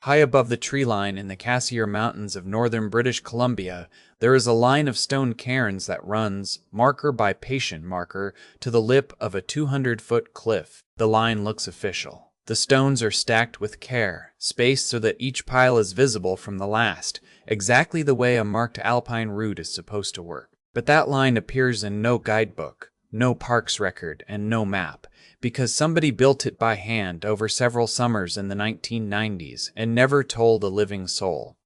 High above the tree line in the Cassiar Mountains of northern British Columbia, there is a line of stone cairns that runs, marker by patient marker, to the lip of a 200-foot cliff. The line looks official. The stones are stacked with care, spaced so that each pile is visible from the last, exactly the way a marked alpine route is supposed to work. But that line appears in no guidebook, no parks record, and no map, because somebody built it by hand over several summers in the 1990s and never told a living soul.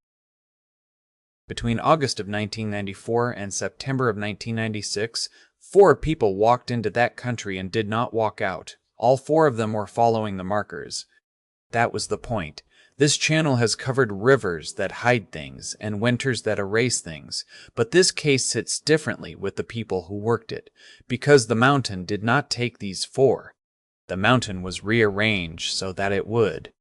Between August of 1994 and September of 1996, 4 people walked into that country and did not walk out. All 4 of them were following the markers. That was the point. This channel has covered rivers that hide things and winters that erase things, but this case sits differently with the people who worked it, because the mountain did not take these 4. The mountain was rearranged so that it would.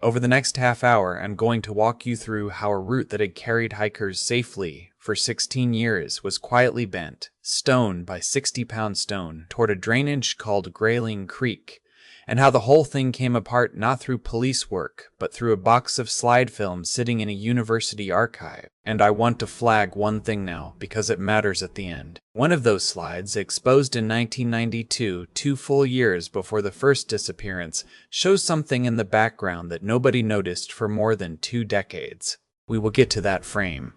Over the next half hour, I'm going to walk you through how a route that had carried hikers safely for 16 years was quietly bent, stone by 60-pound stone, toward a drainage called Grayling Creek, and how the whole thing came apart not through police work, but through a box of slide film sitting in a university archive. And I want to flag one thing now, because it matters at the end. One of those slides, exposed in 1992, 2 full years before the first disappearance, shows something in the background that nobody noticed for more than 2 decades. We will get to that frame.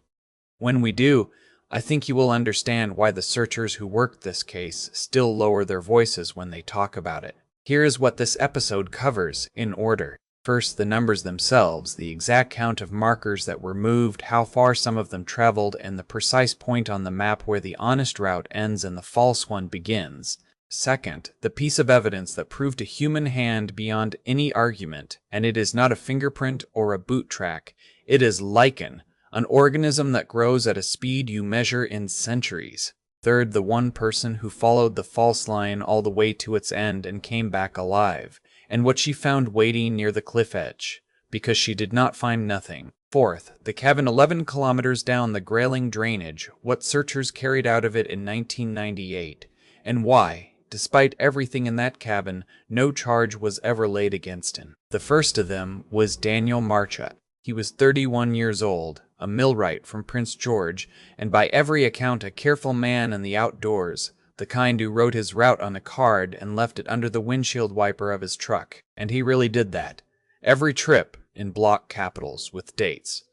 When we do, I think you will understand why the searchers who worked this case still lower their voices when they talk about it. Here is what this episode covers, in order. First, the numbers themselves, the exact count of markers that were moved, how far some of them traveled, and the precise point on the map where the honest route ends and the false one begins. Second, the piece of evidence that proved a human hand beyond any argument, and it is not a fingerprint or a boot track. It is lichen, an organism that grows at a speed you measure in centuries. Third, the one person who followed the false line all the way to its end and came back alive, and what she found waiting near the cliff edge, because she did not find nothing. Fourth, the cabin 11 kilometers down the Grayling drainage, what searchers carried out of it in 1998, and why, despite everything in that cabin, no charge was ever laid against him. The first of them was Daniel Marchut. He was 31 years old, a millwright from Prince George, and by every account a careful man in the outdoors, the kind who wrote his route on a card and left it under the windshield wiper of his truck. And he really did that. Every trip, in block capitals, with dates.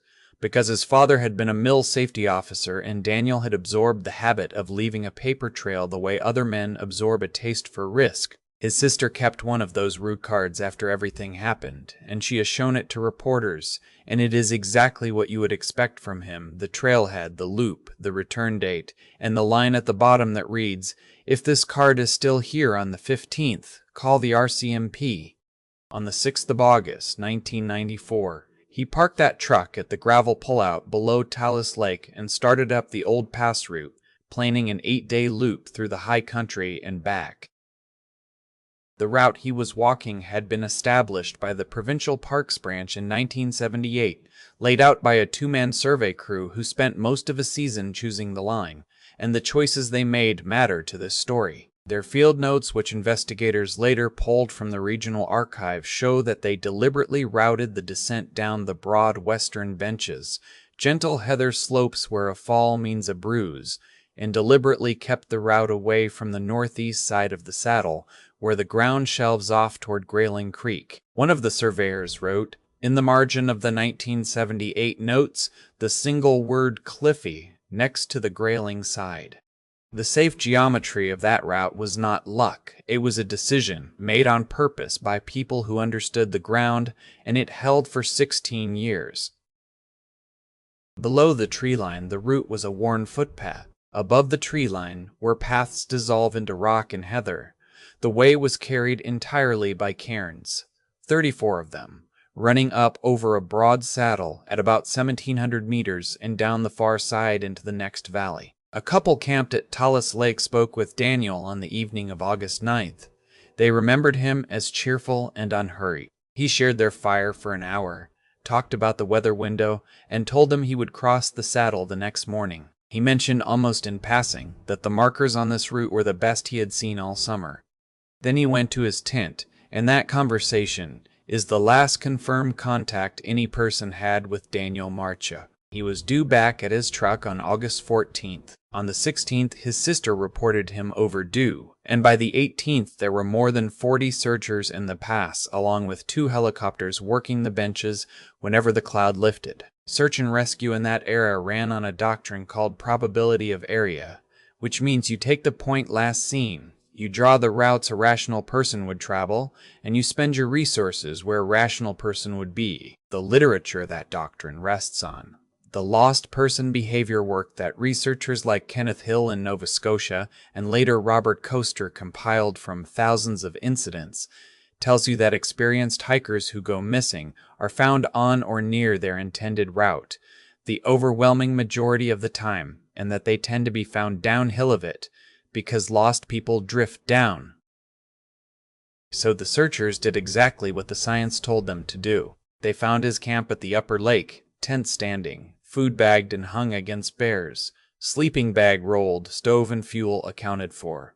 Because his father had been a mill safety officer and Daniel had absorbed the habit of leaving a paper trail the way other men absorb a taste for risk. His sister kept one of those route cards after everything happened, and she has shown it to reporters, and it is exactly what you would expect from him: the trailhead, the loop, the return date, and the line at the bottom that reads, "If this card is still here on the 15th, call the RCMP." On the 6th of August, 1994, he parked that truck at the gravel pullout below Talus Lake and started up the Old Pass route, planning an 8-day loop through the high country and back. The route he was walking had been established by the Provincial Parks Branch in 1978, laid out by a 2-man survey crew who spent most of a season choosing the line, and the choices they made matter to this story. Their field notes, which investigators later pulled from the regional archive, show that they deliberately routed the descent down the broad western benches, gentle heather slopes where a fall means a bruise, and deliberately kept the route away from the northeast side of the saddle, where the ground shelves off toward Grayling Creek. One of the surveyors wrote, in the margin of the 1978 notes, the single word "Cliffy" next to the Grayling side. The safe geometry of that route was not luck. It was a decision made on purpose by people who understood the ground, and it held for 16 years. Below the tree line, the route was a worn footpath. Above the tree line, where paths dissolve into rock and heather, the way was carried entirely by cairns, 34 of them, running up over a broad saddle at about 1,700 meters and down the far side into the next valley. A couple camped at Talus Lake spoke with Daniel on the evening of August 9th. They remembered him as cheerful and unhurried. He shared their fire for an hour, talked about the weather window, and told them he would cross the saddle the next morning. He mentioned almost in passing that the markers on this route were the best he had seen all summer. Then he went to his tent, and that conversation, is the last confirmed contact any person had with Daniel Marcha. He was due back at his truck on August 14th. On the 16th, his sister reported him overdue, and by the 18th there were more than 40 searchers in the pass, along with 2 helicopters working the benches whenever the cloud lifted. Search and rescue in that era ran on a doctrine called probability of area, which means you take the point last seen, you draw the routes a rational person would travel, and you spend your resources where a rational person would be. The literature that doctrine rests on, the lost person behavior work that researchers like Kenneth Hill in Nova Scotia and later Robert Coaster compiled from thousands of incidents, tells you that experienced hikers who go missing are found on or near their intended route the overwhelming majority of the time, and that they tend to be found downhill of it because lost people drift down. So the searchers did exactly what the science told them to do. They found his camp at the upper lake, tent standing, food bagged and hung against bears, sleeping bag rolled, stove and fuel accounted for.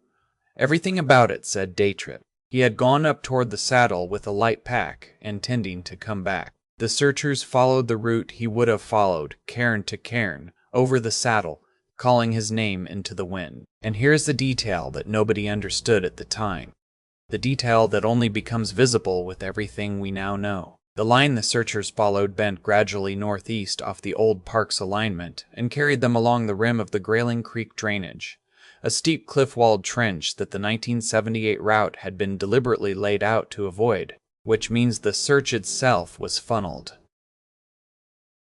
Everything about it said day trip. He had gone up toward the saddle with a light pack, intending to come back. The searchers followed the route he would have followed, cairn to cairn, over the saddle, calling his name into the wind. And here's the detail that nobody understood at the time. The detail that only becomes visible with everything we now know. The line the searchers followed bent gradually northeast off the old park's alignment and carried them along the rim of the Grayling Creek drainage, a steep cliff-walled trench that the 1978 route had been deliberately laid out to avoid, which means the search itself was funneled.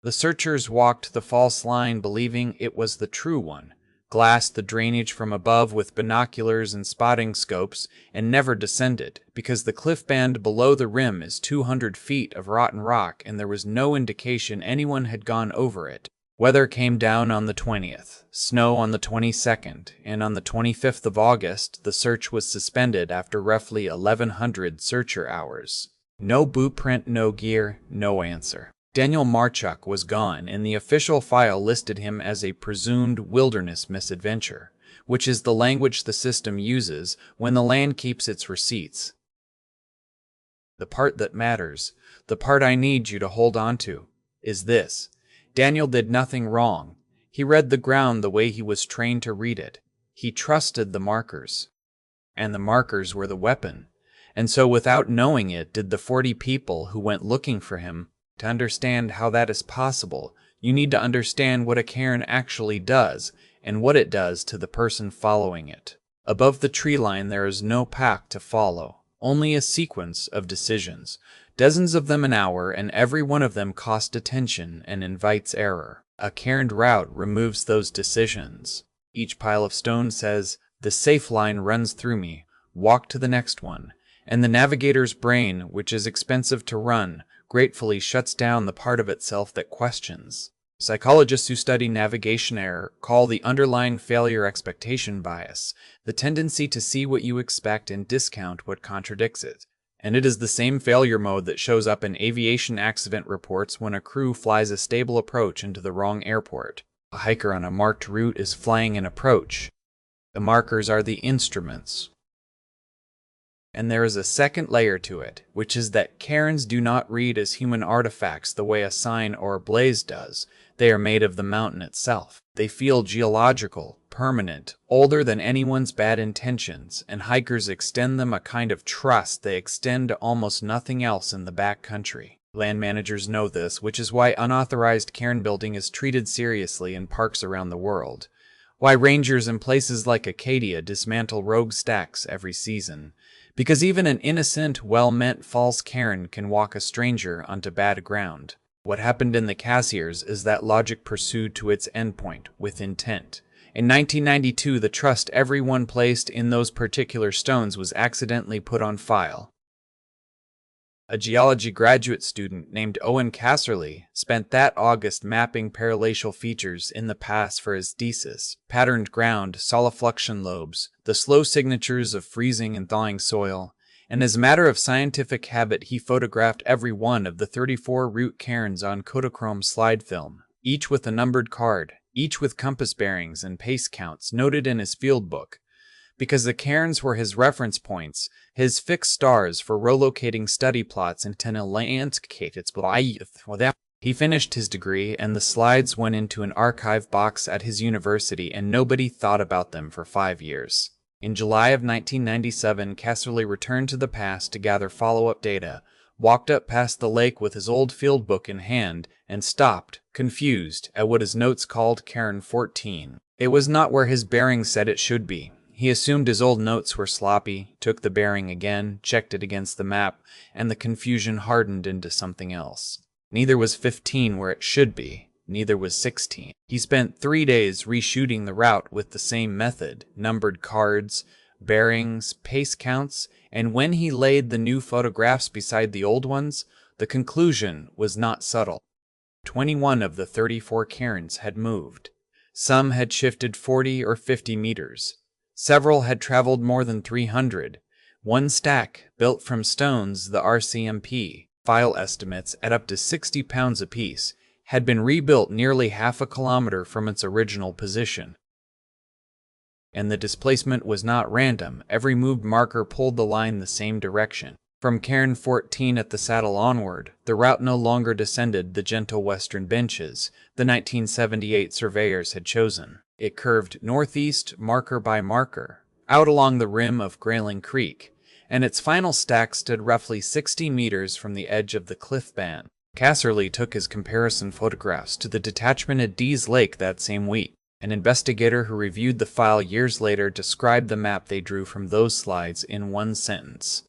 The searchers walked the false line believing it was the true one, glassed the drainage from above with binoculars and spotting scopes, and never descended, because the cliff band below the rim is 200 feet of rotten rock and there was no indication anyone had gone over it. Weather came down on the 20th, snow on the 22nd, and on the 25th of August, the search was suspended after roughly 1,100 searcher hours. No blueprint, no gear, no answer. Daniel Marchuk was gone, and the official file listed him as a presumed wilderness misadventure, which is the language the system uses when the land keeps its receipts. The part that matters, the part I need you to hold on to, is this. Daniel did nothing wrong. He read the ground the way he was trained to read it. He trusted the markers. And the markers were the weapon. And so without knowing it, did the 40 people who went looking for him. To understand how that is possible, you need to understand what a cairn actually does, and what it does to the person following it. Above the tree line there is no path to follow, only a sequence of decisions, dozens of them an hour, and every one of them costs attention and invites error. A cairned route removes those decisions. Each pile of stone says, "The safe line runs through me, walk to the next one," and the navigator's brain, which is expensive to run, gratefully shuts down the part of itself that questions. Psychologists who study navigation error call the underlying failure expectation bias, the tendency to see what you expect and discount what contradicts it. And it is the same failure mode that shows up in aviation accident reports when a crew flies a stable approach into the wrong airport. A hiker on a marked route is flying an approach. The markers are the instruments. And there is a second layer to it, which is that cairns do not read as human artifacts the way a sign or a blaze does. They are made of the mountain itself. They feel geological, permanent, older than anyone's bad intentions, and hikers extend them a kind of trust they extend to almost nothing else in the back country. Land managers know this, which is why unauthorized cairn building is treated seriously in parks around the world. Why rangers in places like Acadia dismantle rogue stacks every season. Because even an innocent, well-meant false cairn can walk a stranger onto bad ground. What happened in the Cassiars is that logic pursued to its endpoint with intent. In 1992, the trust everyone placed in those particular stones was accidentally put on file. A geology graduate student named Owen Casserly spent that August mapping paralacial features in the past for his thesis, patterned ground, solifluction lobes, the slow signatures of freezing and thawing soil, and as a matter of scientific habit he photographed every one of the 34 root cairns on Kodachrome slide film, each with a numbered card, each with compass bearings and pace counts noted in his field book. because the cairns were his reference points, his fixed stars for relocating study plots into a landscape. He finished his degree, and the slides went into an archive box at his university, and nobody thought about them for 5 years. In July of 1997, Cassiar returned to the past to gather follow-up data, walked up past the lake with his old field book in hand, and stopped, confused, at what his notes called Cairn 14. It was not where his bearing said it should be. He assumed his old notes were sloppy, took the bearing again, checked it against the map, and the confusion hardened into something else. Neither was 15 where it should be. Neither was 16. He spent 3 days reshooting the route with the same method, numbered cards, bearings, pace counts, and when he laid the new photographs beside the old ones, the conclusion was not subtle. 21 of the 34 cairns had moved. Some had shifted 40 or 50 meters. Several had traveled more than 300. One stack, built from stones the RCMP, file estimates at up to 60 pounds apiece, had been rebuilt nearly half a kilometer from its original position. And the displacement was not random. Every moved marker pulled the line the same direction. From Cairn 14 at the saddle onward, the route no longer descended the gentle western benches the 1978 surveyors had chosen. It curved northeast marker by marker, out along the rim of Grayling Creek, and its final stack stood roughly 60 meters from the edge of the cliff band. Cassiar took his comparison photographs to the detachment at Dease Lake that same week. An investigator who reviewed the file years later described the map they drew from those slides in one sentence.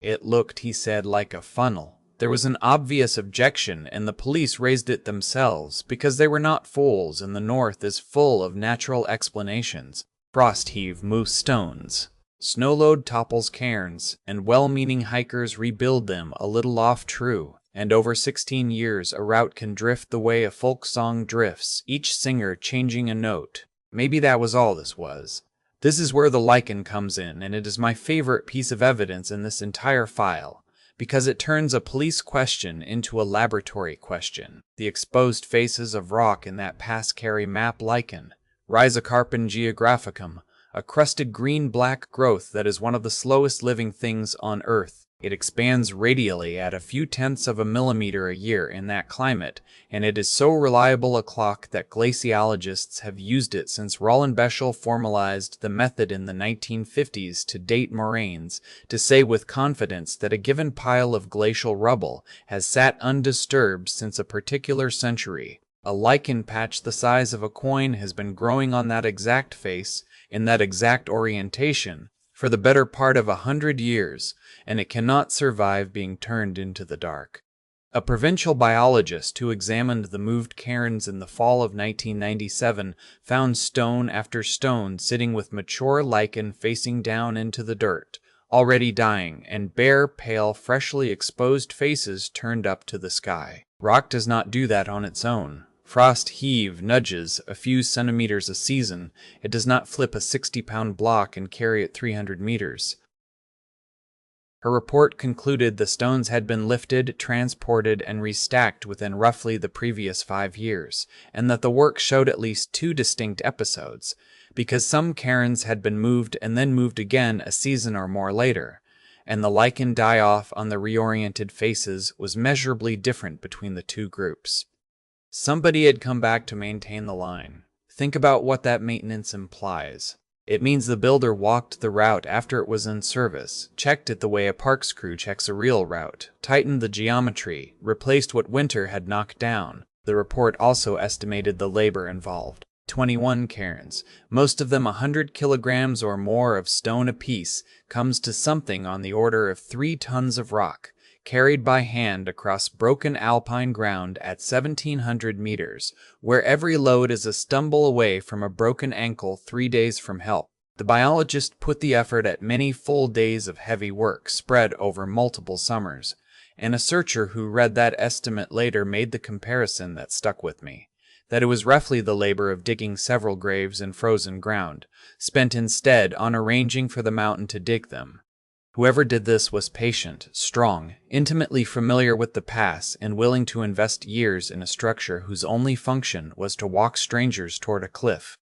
It looked, he said, like a funnel. There was an obvious objection, and the police raised it themselves, because they were not fools, and the North is full of natural explanations. Frost heave moves stones. Snowload topples cairns, and well-meaning hikers rebuild them a little off true. And over 16 years, a route can drift the way a folk song drifts, each singer changing a note. Maybe that was all this was. This is where the lichen comes in, and it is my favorite piece of evidence in this entire file, because it turns a police question into a laboratory question. The exposed faces of rock in that pass carry map lichen, Rhizocarpum geographicum, a crusted green-black growth that is one of the slowest living things on Earth. It expands radially at a few tenths of a millimeter a year in that climate, and it is so reliable a clock that glaciologists have used it since Roland Beschel formalized the method in the 1950s to date moraines, to say with confidence that a given pile of glacial rubble has sat undisturbed since a particular century. A lichen patch the size of a coin has been growing on that exact face, in that exact orientation, for the better part of 100 years, and it cannot survive being turned into the dark. A provincial biologist who examined the moved cairns in the fall of 1997 found stone after stone sitting with mature lichen facing down into the dirt, already dying, and bare, pale, freshly exposed faces turned up to the sky. Rock does not do that on its own. Frost heave nudges a few centimeters a season. It does not flip a 60-pound block and carry it 300 meters. Her report concluded the stones had been lifted, transported, and restacked within roughly the previous 5 years, and that the work showed at least 2 distinct episodes, because some cairns had been moved and then moved again a season or more later, and the lichen die-off on the reoriented faces was measurably different between the 2 groups. Somebody had come back to maintain the line. Think about what that maintenance implies. It means the builder walked the route after it was in service, checked it the way a parks crew checks a real route, tightened the geometry, replaced what winter had knocked down. The report also estimated the labor involved. 21 cairns, most of them 100 kilograms or more of stone apiece, comes to something on the order of 3 tons of rock, carried by hand across broken alpine ground at 1,700 meters, where every load is a stumble away from a broken ankle 3 days from help. The biologist put the effort at many full days of heavy work spread over multiple summers, and a searcher who read that estimate later made the comparison that stuck with me, that it was roughly the labor of digging several graves in frozen ground, spent instead on arranging for the mountain to dig them. Whoever did this was patient, strong, intimately familiar with the pass, and willing to invest years in a structure whose only function was to walk strangers toward a cliff.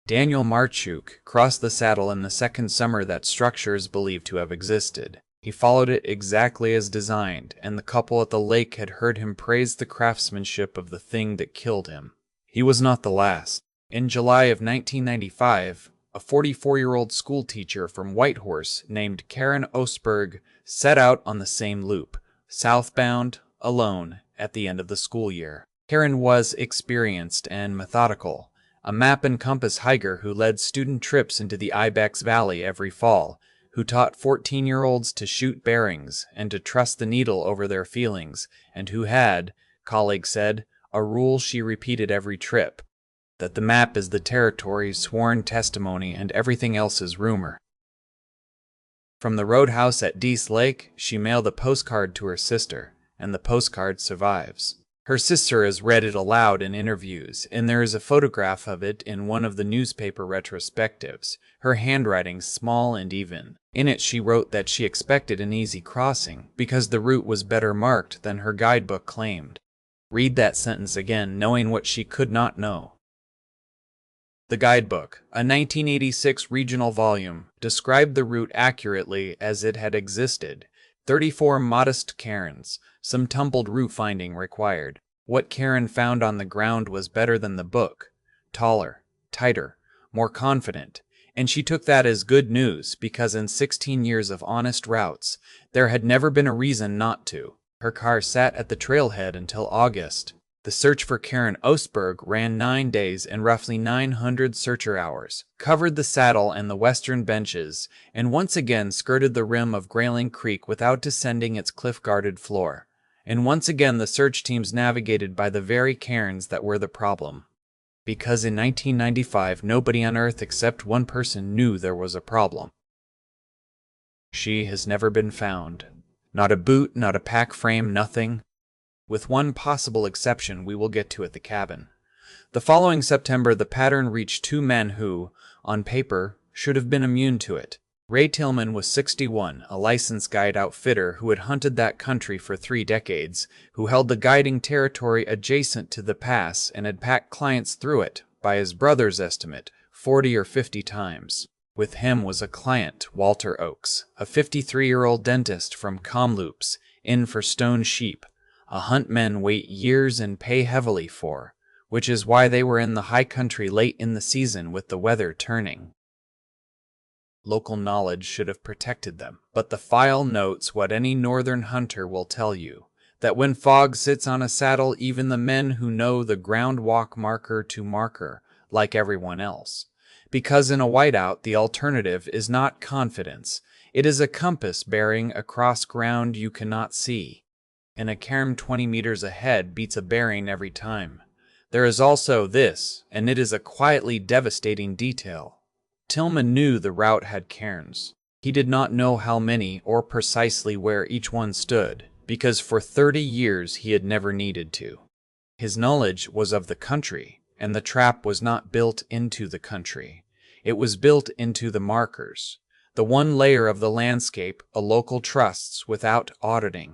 Daniel Marchuk crossed the saddle in the second summer that structure is believed to have existed. He followed it exactly as designed, and the couple at the lake had heard him praise the craftsmanship of the thing that killed him. He was not the last. In July of 1995, a 44-year-old schoolteacher from Whitehorse named Karen Ostberg set out on the same loop, southbound, alone, at the end of the school year. Karen was experienced and methodical, a map and compass hiker who led student trips into the Ibex Valley every fall, who taught 14-year-olds to shoot bearings and to trust the needle over their feelings, and who had, colleagues said, a rule she repeated every trip, that the map is the territory's sworn testimony and everything else is rumor. From the roadhouse at Dease Lake, she mailed a postcard to her sister, and the postcard survives. Her sister has read it aloud in interviews, and there is a photograph of it in one of the newspaper retrospectives, her handwriting small and even. In it she wrote that she expected an easy crossing, because the route was better marked than her guidebook claimed. Read that sentence again, knowing what she could not know. The guidebook, a 1986 regional volume, described the route accurately as it had existed. 34 modest cairns, some tumbled root finding required. What Karen found on the ground was better than the book. Taller, tighter, more confident. And she took that as good news, because in 16 years of honest routes, there had never been a reason not to. Her car sat at the trailhead until August. The search for Karen Ostberg ran 9 days and roughly 900 searcher hours, covered the saddle and the western benches, and once again skirted the rim of Grayling Creek without descending its cliff-guarded floor. And once again the search teams navigated by the very cairns that were the problem. Because in 1995 nobody on Earth except one person knew there was a problem. She has never been found. Not a boot, not a pack frame, nothing. With one possible exception we will get to at the cabin. The following September, the pattern reached two men who, on paper, should have been immune to it. Ray Tillman was 61, a licensed guide outfitter who had hunted that country for 3 decades, who held the guiding territory adjacent to the pass and had packed clients through it, by his brother's estimate, 40 or 50 times. With him was a client, Walter Oakes, a 53-year-old dentist from Kamloops, in for stone sheep, a hunt men wait years and pay heavily for, which is why they were in the high country late in the season with the weather turning. Local knowledge should have protected them, but the file notes what any northern hunter will tell you, that when fog sits on a saddle, even the men who know the ground walk marker to marker, like everyone else. Because in a whiteout, the alternative is not confidence, it is a compass bearing across ground you cannot see. And a cairn 20 meters ahead beats a bearing every time. There is also this, and it is a quietly devastating detail. Tillman knew the route had cairns. He did not know how many or precisely where each one stood, because for 30 years he had never needed to. His knowledge was of the country, and the trap was not built into the country. It was built into the markers, the one layer of the landscape a local trusts without auditing.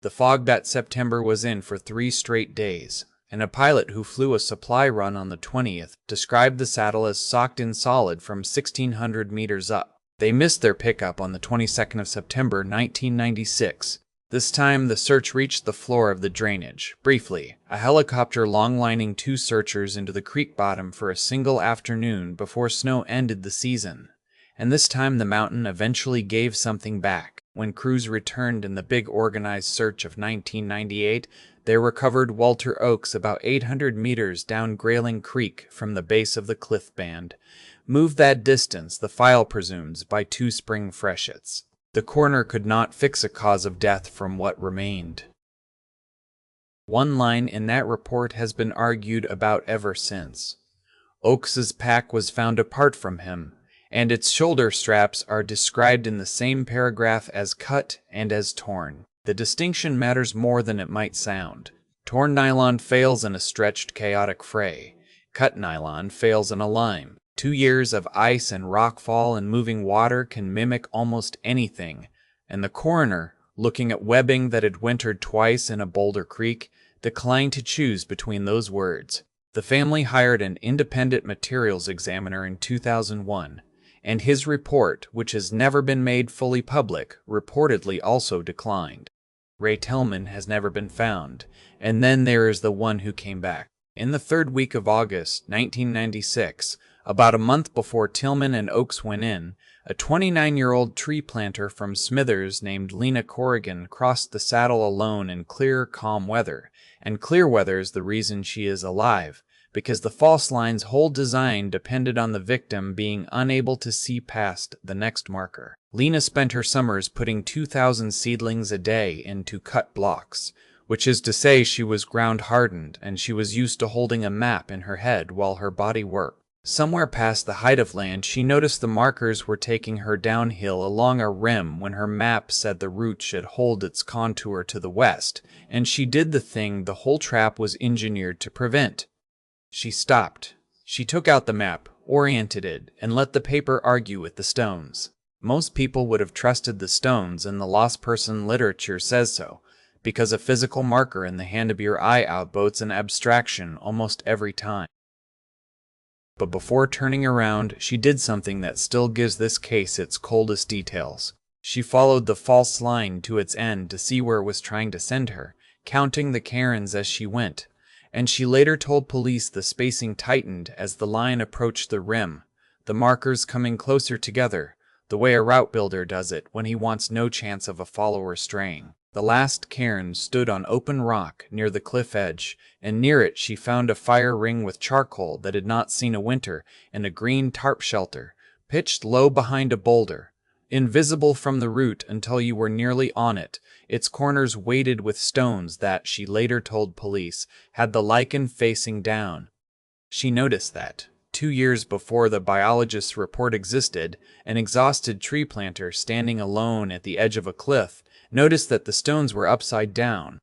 The fog that September was in for 3 straight days, and a pilot who flew a supply run on the 20th described the saddle as socked in solid from 1,600 meters up. They missed their pickup on the 22nd of September, 1996. This time the search reached the floor of the drainage. Briefly, a helicopter long-lining 2 searchers into the creek bottom for a single afternoon before snow ended the season. And this time the mountain eventually gave something back. When crews returned in the big organized search of 1998, they recovered Walter Oakes about 800 meters down Grayling Creek from the base of the cliff band. Moved that distance, the file presumes, by 2 spring freshets. The coroner could not fix a cause of death from what remained. One line in that report has been argued about ever since. Oakes's pack was found apart from him, and its shoulder straps are described in the same paragraph as cut and as torn. The distinction matters more than it might sound. Torn nylon fails in a stretched, chaotic fray. Cut nylon fails in a lime. 2 years of ice and rockfall and moving water can mimic almost anything, and the coroner, looking at webbing that had wintered twice in a boulder creek, declined to choose between those words. The family hired an independent materials examiner in 2001, and his report, which has never been made fully public, reportedly also declined. Ray Tillman has never been found, and then there is the one who came back. In the third week of August 1996, about a month before Tillman and Oakes went in, a 29-year-old tree planter from Smithers named Lena Corrigan crossed the saddle alone in clear, calm weather. And clear weather is the reason she is alive, because the false line's whole design depended on the victim being unable to see past the next marker. Lena spent her summers putting 2,000 seedlings a day into cut blocks, which is to say she was ground-hardened and she was used to holding a map in her head while her body worked. Somewhere past the height of land, she noticed the markers were taking her downhill along a rim when her map said the route should hold its contour to the west, and she did the thing the whole trap was engineered to prevent. She stopped. She took out the map, oriented it, and let the paper argue with the stones. Most people would have trusted the stones, and the lost person literature says so, because a physical marker in the hand of your eye outvotes an abstraction almost every time. But before turning around, she did something that still gives this case its coldest details. She followed the false line to its end to see where it was trying to send her, counting the cairns as she went, and she later told police the spacing tightened as the line approached the rim, the markers coming closer together, the way a route builder does it when he wants no chance of a follower straying. The last cairn stood on open rock near the cliff edge, and near it she found a fire ring with charcoal that had not seen a winter and a green tarp shelter, pitched low behind a boulder, invisible from the route until you were nearly on it, its corners weighted with stones that, she later told police, had the lichen facing down. She noticed that, 2 years before the biologist's report existed, an exhausted tree planter standing alone at the edge of a cliff noticed that the stones were upside down.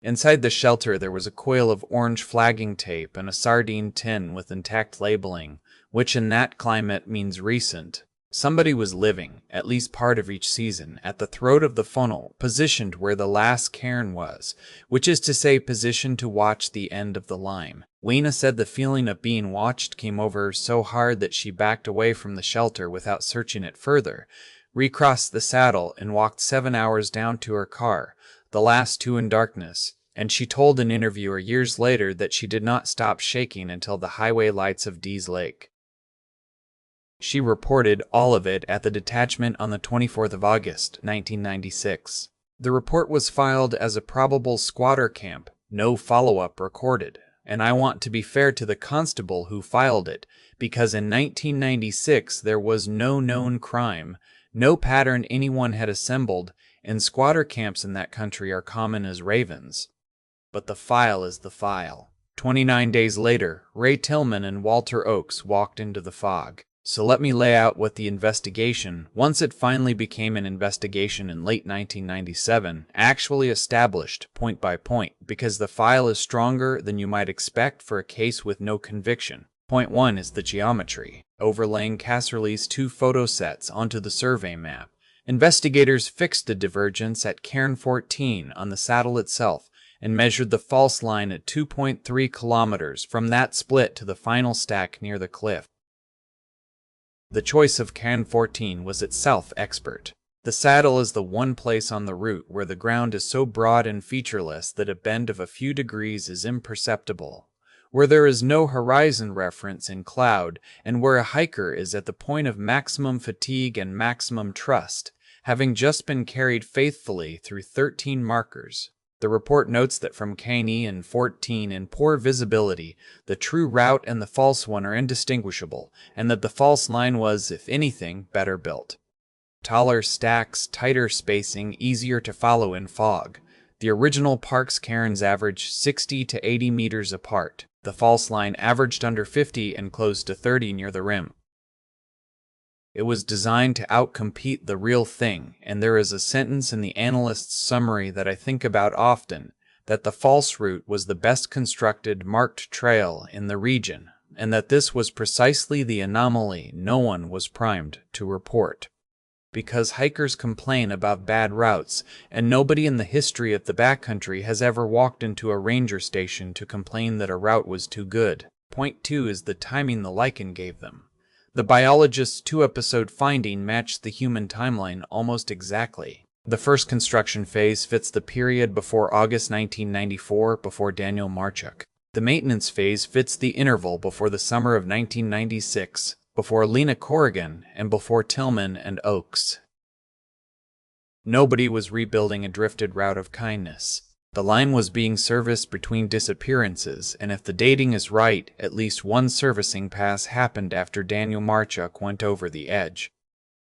Inside the shelter there was a coil of orange flagging tape and a sardine tin with intact labeling, which in that climate means recent. Somebody was living, at least part of each season, at the throat of the funnel, positioned where the last cairn was, which is to say positioned to watch the end of the line. Lena said the feeling of being watched came over her so hard that she backed away from the shelter without searching it further, recrossed the saddle, and walked 7 hours down to her car, the last 2 in darkness, and she told an interviewer years later that she did not stop shaking until the highway lights of Dease Lake. She reported all of it at the detachment on the 24th of August, 1996. The report was filed as a probable squatter camp, no follow-up recorded, and I want to be fair to the constable who filed it, because in 1996 there was no known crime, no pattern anyone had assembled, and squatter camps in that country are common as ravens. But the file is the file. 29 days later, Ray Tillman and Walter Oakes walked into the fog. So let me lay out what the investigation, once it finally became an investigation in late 1997, actually established point by point, because the file is stronger than you might expect for a case with no conviction. Point 1 is the geometry. Overlaying Cassier's 2 photo sets onto the survey map, investigators fixed the divergence at cairn 14 on the saddle itself and measured the false line at 2.3 kilometers from that split to the final stack near the cliff. The choice of cairn 14 was itself expert. The saddle is the one place on the route where the ground is so broad and featureless that a bend of a few degrees is imperceptible, where there is no horizon reference in cloud, and where a hiker is at the point of maximum fatigue and maximum trust, having just been carried faithfully through 13 markers. The report notes that from cairn and 14 in poor visibility, the true route and the false one are indistinguishable, and that the false line was, if anything, better built. Taller stacks, tighter spacing, easier to follow in fog. The original park's cairns averaged 60 to 80 meters apart. The false line averaged under 50 and close to 30 near the rim. It was designed to outcompete the real thing, and there is a sentence in the analyst's summary that I think about often, that the false route was the best constructed, marked trail in the region, and that this was precisely the anomaly no one was primed to report. because hikers complain about bad routes, and nobody in the history of the backcountry has ever walked into a ranger station to complain that a route was too good. Point 2 is the timing the lichen gave them. The biologist's 2-episode finding matched the human timeline almost exactly. The first construction phase fits the period before August 1994, before Daniel Marchuk. The maintenance phase fits the interval before the summer of 1996, before Lena Corrigan, and before Tillman and Oaks. Nobody was rebuilding a drifted route of kindness. The line was being serviced between disappearances, and if the dating is right, at least one servicing pass happened after Daniel Marchuk went over the edge.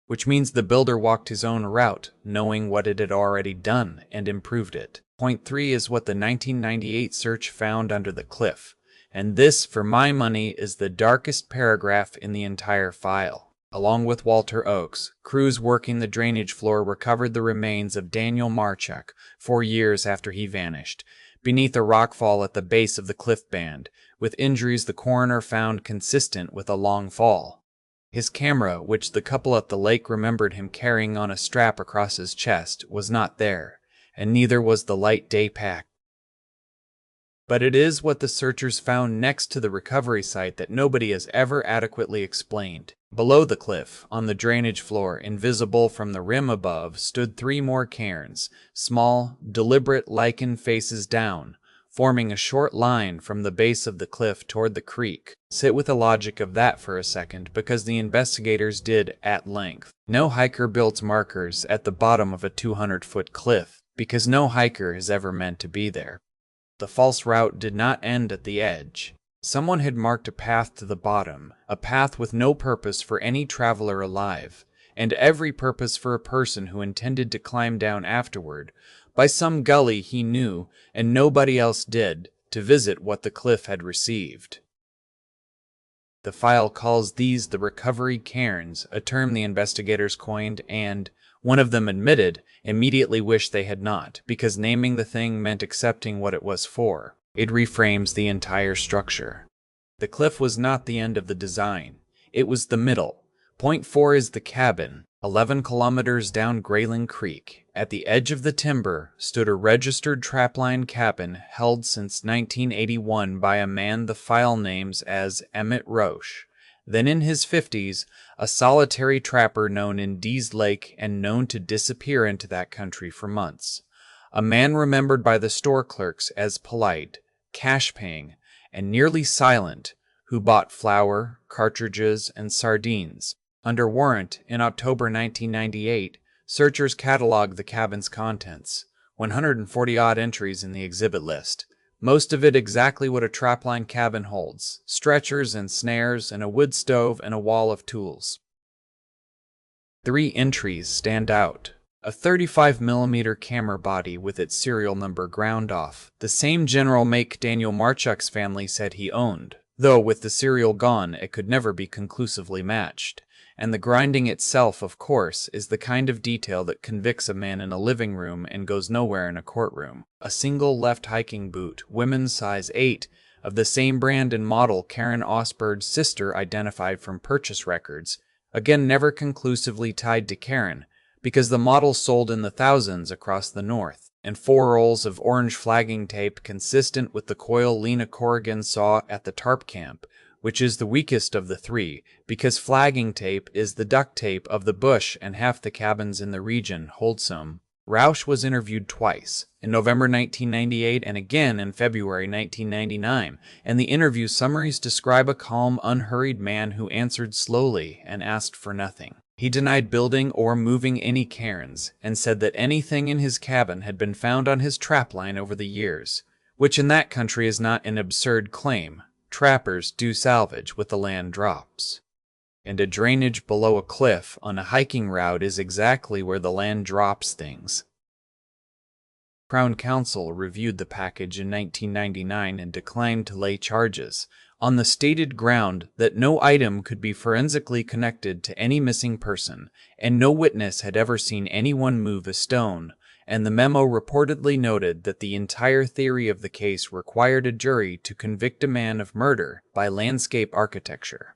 Which means the builder walked his own route, knowing what it had already done, and improved it. Point 3 is what the 1998 search found under the cliff, and this, for my money, is the darkest paragraph in the entire file. Along with Walter Oakes, crews working the drainage floor recovered the remains of Daniel Marchuk 4 years after he vanished, beneath a rockfall at the base of the cliff band, with injuries the coroner found consistent with a long fall. His camera, which the couple at the lake remembered him carrying on a strap across his chest, was not there, and neither was the light day pack. But it is what the searchers found next to the recovery site that nobody has ever adequately explained. Below the cliff, on the drainage floor, invisible from the rim above, stood 3 more cairns, small, deliberate lichen faces down, forming a short line from the base of the cliff toward the creek. Sit with the logic of that for a second, because the investigators did at length. No hiker builds markers at the bottom of a 200-foot cliff, because no hiker is ever meant to be there. The false route did not end at the edge. Someone had marked a path to the bottom, a path with no purpose for any traveler alive, and every purpose for a person who intended to climb down afterward, by some gully he knew and nobody else did, to visit what the cliff had received. The file calls these the recovery cairns, a term the investigators coined and, one of them admitted, immediately wished they had not, because naming the thing meant accepting what it was for. It reframes the entire structure. The cliff was not the end of the design. It was the middle. Point 4 is the cabin. 11 kilometers down Grayling Creek, at the edge of the timber, stood a registered trapline cabin held since 1981 by a man the file names as Emmett Roche, then in his 50s, a solitary trapper known in Dease Lake and known to disappear into that country for months. A man remembered by the store clerks as polite, cash-paying, and nearly silent, who bought flour, cartridges, and sardines. Under warrant, in October 1998, searchers cataloged the cabin's contents, 140-odd entries in the exhibit list, most of it exactly what a trapline cabin holds, stretchers and snares and a wood stove and a wall of tools. 3 entries stand out. A 35mm camera body with its serial number ground off, the same general make Daniel Marchuk's family said he owned, though with the serial gone it could never be conclusively matched. And the grinding itself, of course, is the kind of detail that convicts a man in a living room and goes nowhere in a courtroom. A single left hiking boot, women's size 8, of the same brand and model Karen Ostberg's sister identified from purchase records, again never conclusively tied to Karen, because the model sold in the thousands across the north. And 4 rolls of orange flagging tape consistent with the coil Lena Corrigan saw at the tarp camp, which is the weakest of the 3, because flagging tape is the duct tape of the bush and half the cabins in the region hold some. Rausch was interviewed twice, in November 1998 and again in February 1999, and the interview summaries describe a calm, unhurried man who answered slowly and asked for nothing. He denied building or moving any cairns, and said that anything in his cabin had been found on his trapline over the years, which in that country is not an absurd claim. Trappers do salvage what the land drops. And a drainage below a cliff on a hiking route is exactly where the land drops things. Crown Counsel reviewed the package in 1999 and declined to lay charges, on the stated ground that no item could be forensically connected to any missing person, and no witness had ever seen anyone move a stone, and the memo reportedly noted that the entire theory of the case required a jury to convict a man of murder by landscape architecture.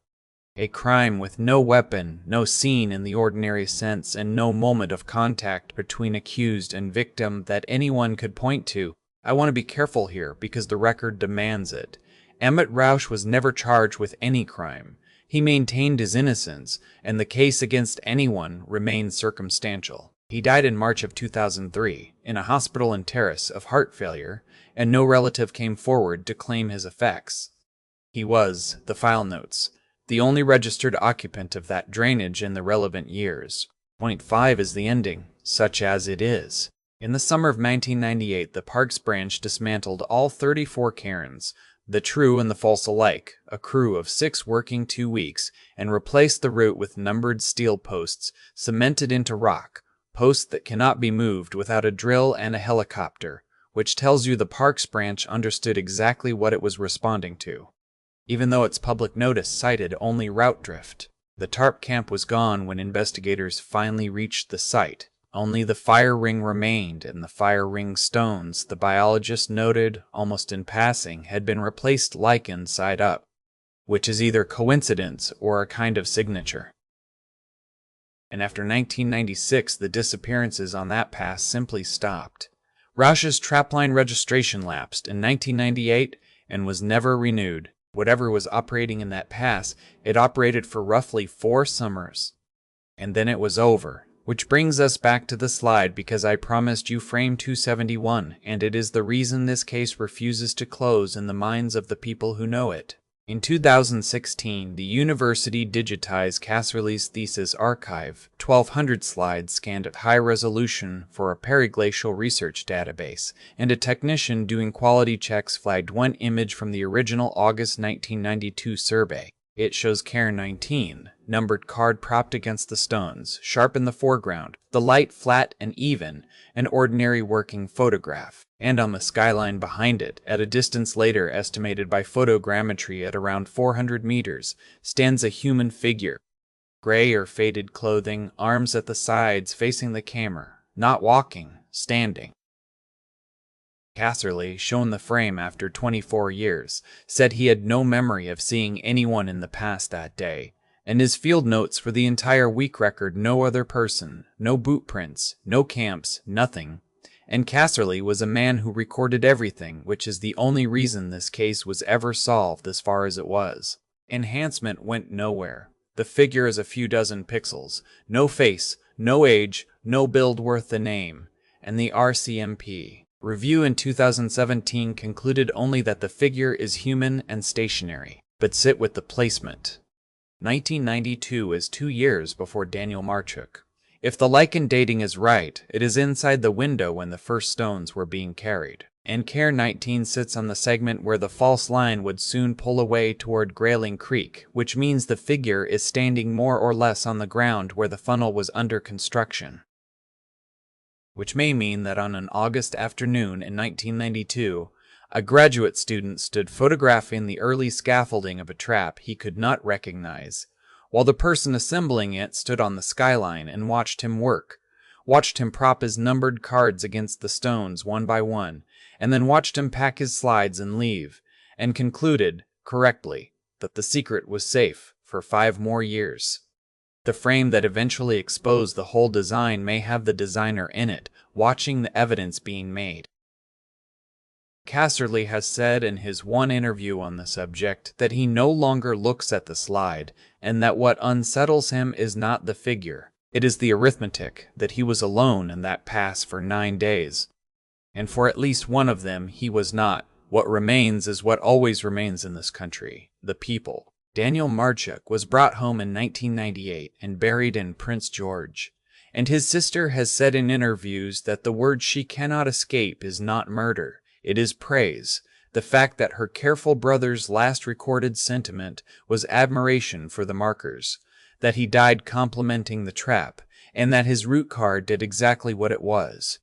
A crime with no weapon, no scene in the ordinary sense, and no moment of contact between accused and victim that anyone could point to. I want to be careful here because the record demands it. Emmett Rausch was never charged with any crime. He maintained his innocence, and the case against anyone remains circumstantial. He died in March of 2003 in a hospital in Terrace of heart failure, and no relative came forward to claim his effects. He was, the file notes, the only registered occupant of that drainage in the relevant years. Point 5 is the ending, such as it is. In the summer of 1998, the Parks Branch dismantled all 34 cairns, the true and the false alike, a crew of 6 working 2 weeks, and replaced the route with numbered steel posts cemented into rock, posts that cannot be moved without a drill and a helicopter, which tells you the Parks Branch understood exactly what it was responding to. Even though its public notice cited only route drift, the tarp camp was gone when investigators finally reached the site. Only the fire ring remained, and the fire ring stones, the biologist noted, almost in passing, had been replaced lichen side up, which is either coincidence or a kind of signature. And after 1996, the disappearances on that pass simply stopped. Rausch's trapline registration lapsed in 1998 and was never renewed. Whatever was operating in that pass, it operated for roughly 4 summers. And then it was over. Which brings us back to the slide because I promised you frame 271, and it is the reason this case refuses to close in the minds of the people who know it. In 2016, the university digitized Cassiar's thesis archive, 1,200 slides scanned at high resolution for a periglacial research database, and a technician doing quality checks flagged one image from the original August 1992 survey. It shows cairn 19, numbered card propped against the stones, sharp in the foreground, the light flat and even, an ordinary working photograph. And on the skyline behind it, at a distance later estimated by photogrammetry at around 400 meters, stands a human figure. Gray or faded clothing, arms at the sides facing the camera, not walking, standing. Cassiar, shown the frame after 24 years, said he had no memory of seeing anyone in the past that day, and his field notes for the entire week record no other person, no boot prints, no camps, nothing. And Cassiar was a man who recorded everything, which is the only reason this case was ever solved as far as it was. Enhancement went nowhere. The figure is a few dozen pixels, no face, no age, no build worth the name, and the RCMP review in 2017 concluded only that the figure is human and stationary, but sit with the placement. 1992 is 2 years before Daniel Marchuk. If the lichen dating is right, it is inside the window when the first stones were being carried. And cairn 19 sits on the segment where the false line would soon pull away toward Grayling Creek, which means the figure is standing more or less on the ground where the funnel was under construction. Which may mean that on an August afternoon in 1992, a graduate student stood photographing the early scaffolding of a trap he could not recognize, while the person assembling it stood on the skyline and watched him work, watched him prop his numbered cards against the stones one by one, and then watched him pack his slides and leave, and concluded, correctly, that the secret was safe for 5 more years. The frame that eventually exposed the whole design may have the designer in it, watching the evidence being made. Cassiar has said in his one interview on the subject that he no longer looks at the slide, and that what unsettles him is not the figure. It is the arithmetic that he was alone in that pass for 9 days. And for at least one of them he was not. What remains is what always remains in this country, the people. Daniel Marchuk was brought home in 1998 and buried in Prince George. And his sister has said in interviews that the word she cannot escape is not murder, it is praise. The fact that her careful brother's last recorded sentiment was admiration for the markers, that he died complimenting the trap, and that his route card did exactly what it was.